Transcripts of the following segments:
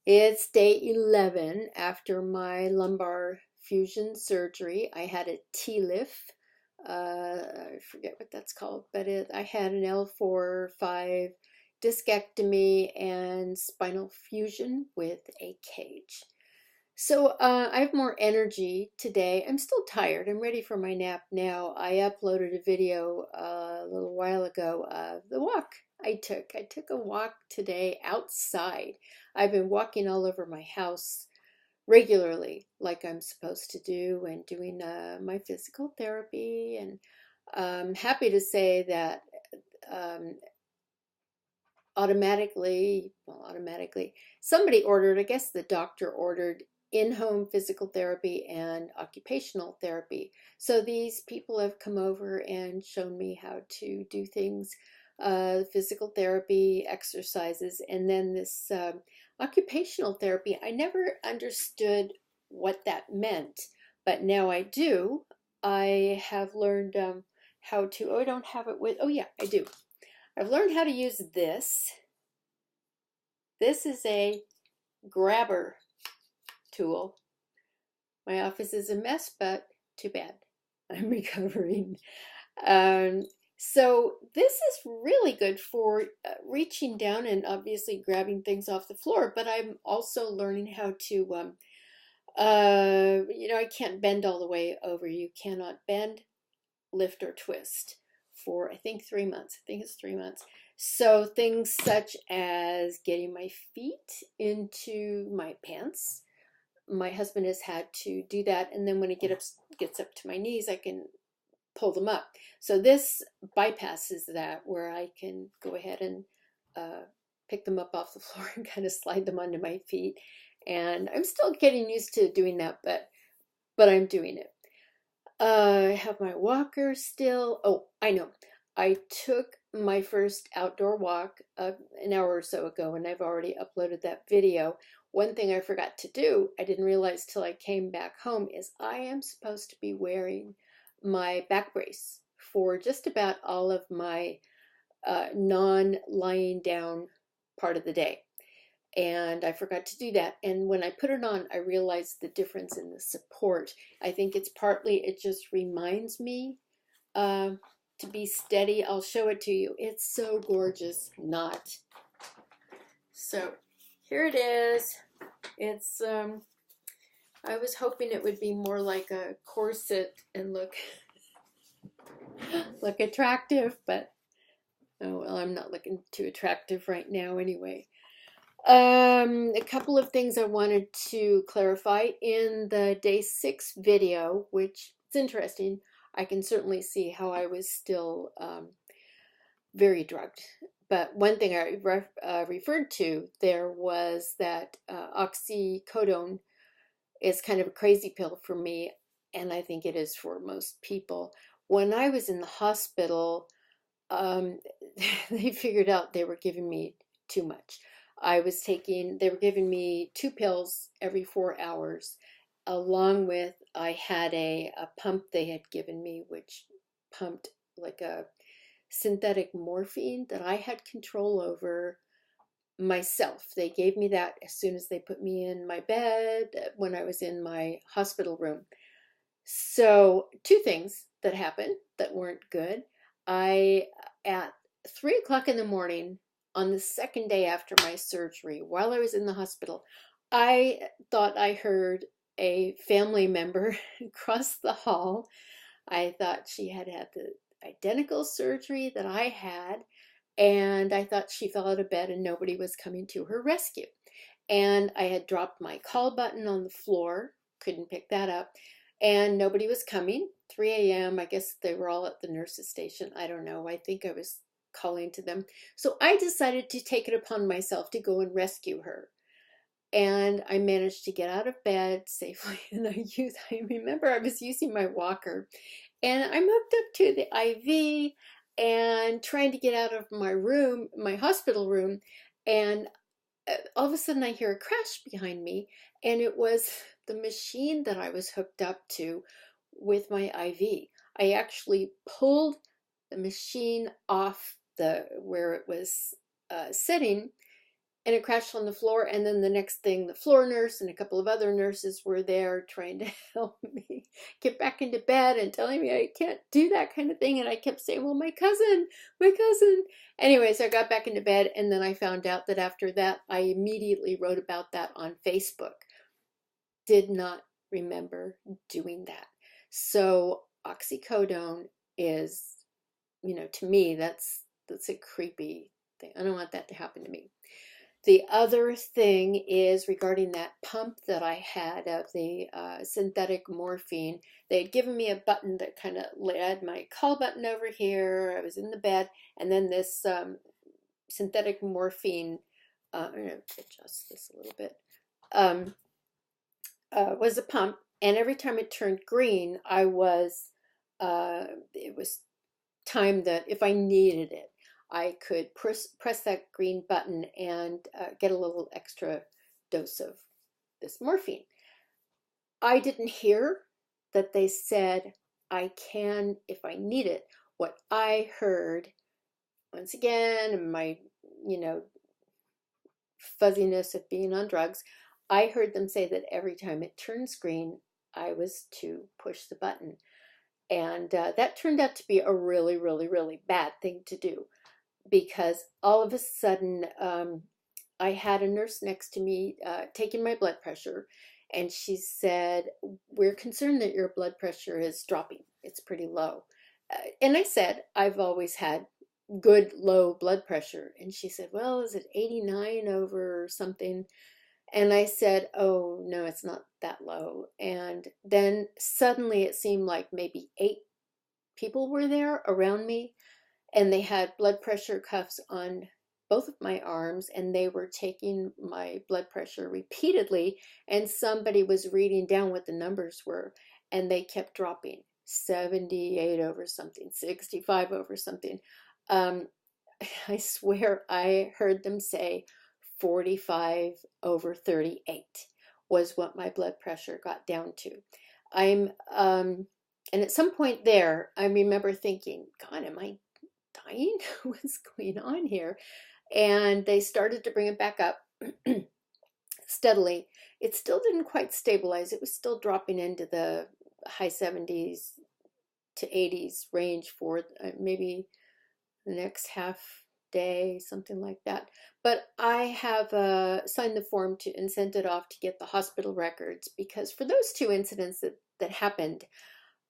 It's day 11 after my lumbar fusion surgery. I had a TLIF. I forget what that's called, but I had an L4-5 discectomy and spinal fusion with a cage. So I have more energy today. I'm still tired. I'm ready for my nap now. I uploaded a video a little while ago of the walk I took. I took a walk today outside. I've been walking all over my house regularly, like I'm supposed to do, and doing my physical therapy. And I'm happy to say that um, automatically, somebody ordered, I guess the doctor ordered in-home physical therapy and occupational therapy. So these people have come over and shown me how to do things, physical therapy, exercises, and then this occupational therapy. I never understood what that meant, but now I do. I have learned how to, oh, I don't have it with, oh yeah, I do. I've learned how to use this. This is a grabber tool. My office is a mess, but too bad. I'm recovering. Um, so this is really good for reaching down and obviously grabbing things off the floor, but I'm also learning how to, I can't bend all the way over. You cannot bend, lift, or twist for I think 3 months. I think it's 3 months. So things such as getting my feet into my pants. My husband has had to do that, and then when it gets up to my knees, I can pull them up. So this bypasses that, where I can go ahead and pick them up off the floor and kind of slide them onto my feet. And I'm still getting used to doing that, but I'm doing it. I have my walker still. Oh, I know. I took my first outdoor walk an hour or so ago, and I've already uploaded that video. One thing I forgot to do, I didn't realize till I came back home, is I am supposed to be wearing my back brace for just about all of my non-lying down part of the day. And I forgot to do that. And when I put it on, I realized the difference in the support. I think it's partly, it just reminds me uh, to be steady. I'll show it to you. It's so gorgeous. Not. So here it is. It's, I was hoping it would be more like a corset and look attractive, but oh well, I'm not looking too attractive right now anyway. A couple of things I wanted to clarify in the day 6 video, which is interesting. I can certainly see how I was still very drugged. But one thing I referred to there was that oxycodone is kind of a crazy pill for me, and I think it is for most people. When I was in the hospital, um, they figured out they were giving me too much. They were giving me 2 pills every 4 hours, along with, I had a pump they had given me, which pumped like a synthetic morphine that I had control over myself. They gave me that as soon as they put me in my bed when I was in my hospital room. So, two things that happened that weren't good. I, at 3 o'clock in the morning on the second day after my surgery, while I was in the hospital, I thought I heard a family member across the hall. I thought she had had the identical surgery that I had, and I thought she fell out of bed and nobody was coming to her rescue. And I had dropped my call button on the floor, couldn't pick that up, and nobody was coming. 3 a.m., I guess they were all at the nurse's station. I don't know. I think I was calling to them. So I decided to take it upon myself to go and rescue her. And I managed to get out of bed safely. And I remember I was using my walker, and I'm hooked up to the IV and trying to get out of my room, my hospital room, and all of a sudden I hear a crash behind me, and it was the machine that I was hooked up to with my IV. I actually pulled the machine off the where it was sitting, and it crashed on the floor. And then the next thing, the floor nurse and a couple of other nurses were there trying to help me get back into bed and telling me I can't do that kind of thing. And I kept saying, well, my cousin, my cousin. Anyways, I got back into bed, and then I found out that after that, I immediately wrote about that on Facebook. Did not remember doing that. So oxycodone is, to me, that's a creepy thing. I don't want that to happen to me. The other thing is regarding that pump that I had of the synthetic morphine. They had given me a button that kind of had my call button over here. I was in the bed, and then this synthetic morphine, I'm going to adjust this a little bit, was a pump. And every time it turned green, it was time that if I needed it, I could press that green button and get a little extra dose of this morphine. I didn't hear that they said I can if I need it. What I heard, once again, my, fuzziness of being on drugs, I heard them say that every time it turns green, I was to push the button. And that turned out to be a really, really, really bad thing to do, because all of a sudden I had a nurse next to me taking my blood pressure, and she said, we're concerned that your blood pressure is dropping. It's pretty low. And I said, I've always had good low blood pressure. And she said, well, is it 89 over something? And I said, oh, no, it's not that low. And then suddenly it seemed like maybe 8 people were there around me, and they had blood pressure cuffs on both of my arms, and they were taking my blood pressure repeatedly, and somebody was reading down what the numbers were, and they kept dropping. 78 over something, 65 over something. I swear I heard them say 45 over 38 was what my blood pressure got down to. And at some point there, I remember thinking, God, am I dying? What's going on here? And they started to bring it back up steadily. It still didn't quite stabilize. It was still dropping into the high 70s to 80s range for maybe the next half day, something like that. But I have signed the form and sent it off to get the hospital records, because for those 2 incidents that happened,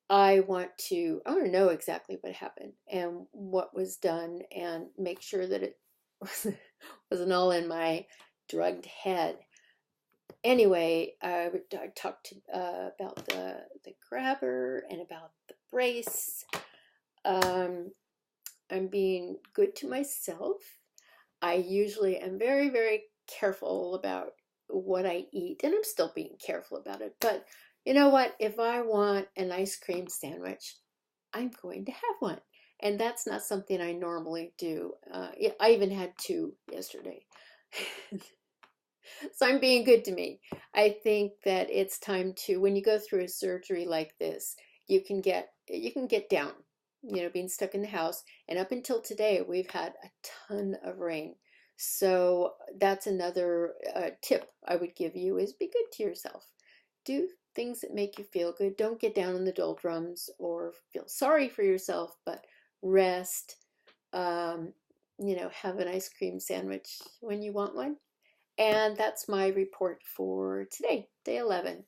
I want to know exactly what happened and what was done, and make sure that it wasn't all in my drugged head. Anyway, I talked about the grabber and about the brace. I'm being good to myself. I usually am very, very careful about what I eat, and I'm still being careful about it. But you know what? If I want an ice cream sandwich, I'm going to have one. And that's not something I normally do. I even had 2 yesterday. So I'm being good to me. I think that it's time to, when you go through a surgery like this, you can get down, being stuck in the house. And up until today, we've had a ton of rain. So that's another tip I would give you, is be good to yourself. Do things that make you feel good. Don't get down in the doldrums or feel sorry for yourself, but rest. Have an ice cream sandwich when you want one. And that's my report for today, day 11.